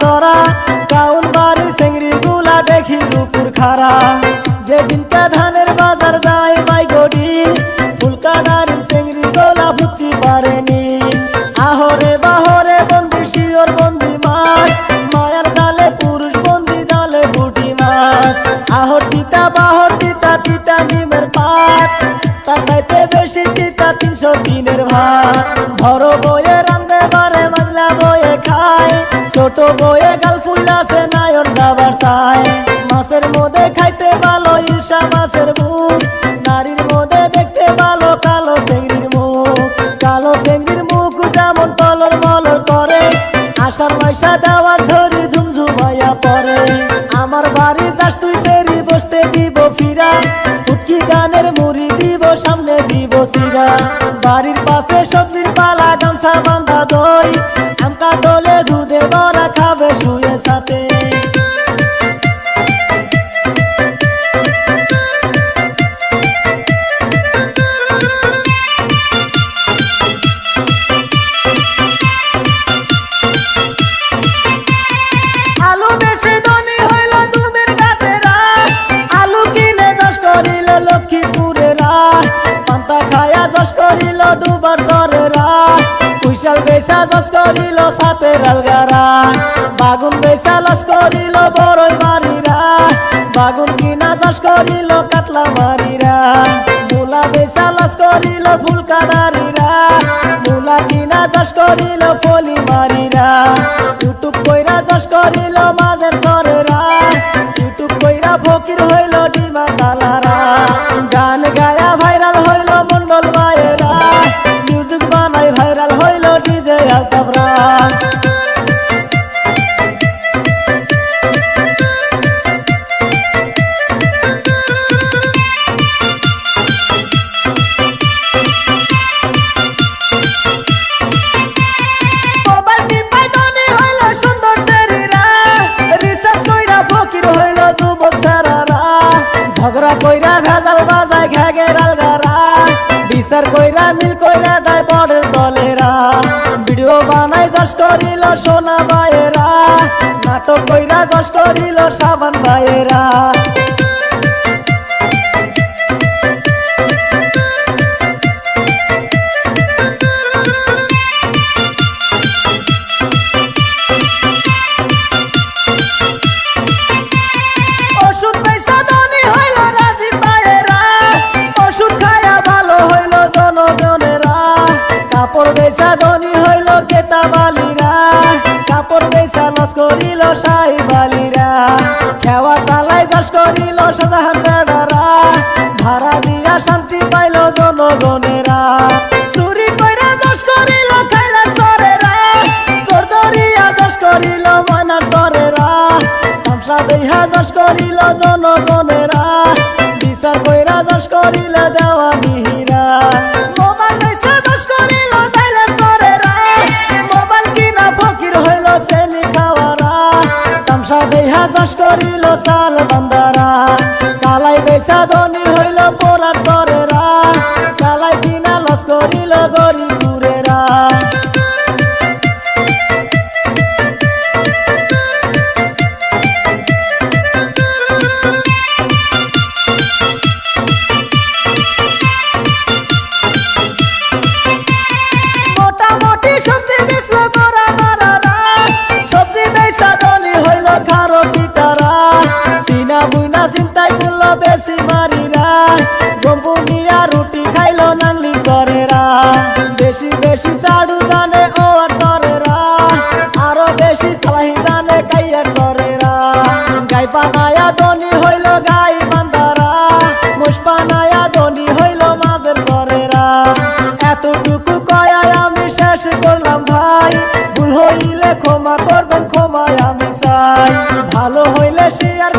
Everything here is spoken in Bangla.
চড়া কাউন বাড়ির চেংড়ি গুলা দেখি রূপুর খারা যেদিনকে ধানের বাজার যায় মাই গডিল ফুলকাডারির চেংড়ি গোলা বুঝি পারেনি আহরে বাহরে বন্দি শিওর বন্দি মাছ মায়ার জালে পুরুষ বন্দি জালে বুটি মাছ আহর তিতা বাহর তিতা তিতা নিমের পাত তার চাইতে বেশি তিতা 300 দিনের ভাত বড় বয়ে রান্ধে বারে মাজলা বয়ে খায় ছোট বয়ে গাল ফুলাছে নায়র যাবার চায় মাছের মধ্যে খাইতে ভালো ইলশা মাছের মুখ নারীর মধ্যে দেখতে ভালো কালো চেংড়ির মুখ কালো চেংড়ির মুখ যেমন টলর মলর করে আষাঢ় মাইশা দেওয়ার ঝরি ঝুমঝুমাইয়া পড়ে আমার বাড়ি যাস তুই সেরি বসতে দিব ফিরা ফুটকি গানের মুড়ি দিব সামনে দিব চিরা বাড়ির পাশে সবজির পালা গামছা বান্ধা দই আমকা ডলে দুধে বড়া খাবে শুয়ে সাথে ডুবার সরেরা কুইশাল বেসা দশ করিল সাপের আলগারা বাগুন বেসা লস করিল বড়ই মারিরা বাগুন কিনা দশ করিল কাতলা মারিরা মুলা বেসা লস করিল ফুলকাডারিরা মুলা কিনা দশ করিল ফলি মারিরা ইউটিউব কইরা দশ করিল মাদের সরেরা ইউটিউব কইরা ফকির হইল ডিমা কালারা গান গায়া ভাইরাল হইল মন্ডল মায়েরা মিউজিক বানাই ভাইরাল হইল ডিজে আলতাবরা ঝগড়া কইরা ভেজাল বাজায় ঘাগের আলগারা বিচার কইরা মিল কইরা দেয় বড়ের দলেরা ভিডিও বানাই দশ করিল সোনা ভাইয়েরা নাটক কইরা দশ করিল সাবান ভাইয়েরা কাপড় বেচা ধনী হইল কেতা বালিরা কাপড় বেচা লস করিল শাহী বালিরা খেওয়া চালাই দশ করিল শাহজাহান বেড়ারা ভাড়া দিয়া শান্তি পাইল জনগণেরা চুরি কইরা দশ করিল খাইলার সরেরা চোর ধরিয়া দশ করিল ময়নার সরেরা তামসা দেহা দশ করিল জনগণেরা বিচার কইরা দশ করিল দেওয়ানিরা মোবাইল বেচা দশ করিল দশ করিল চাল বান্দারা কালাই বেচা ধনী হইল পোলার সরেরা কালাই কিনা লস করিল গরিবুরেরা মোটামুটি সবজি বেচল গোড়া মারারা সবজি বেচা ধনী হইল খারো চিন্তাই করলো বেশি মারিরা গম্বু নিয়া রুটি খাইলো নাংলি সরেরা বেশি বেশি চাড়ু জানে ও আর সরেরা আরো বেশি সালাহি জানে কাইয়ার সরেরা গাই বানায়া ধনী হইল গাই বান্দারা মোষ বানায়া ধনী হইল মাদের সরেরা এতটুকু কয়ায় আমি শেষ করলাম ভাই ভুল হইলে ক্ষমা করবেন ক্ষমায় আমি চাই ভালো হইলে শেয়ার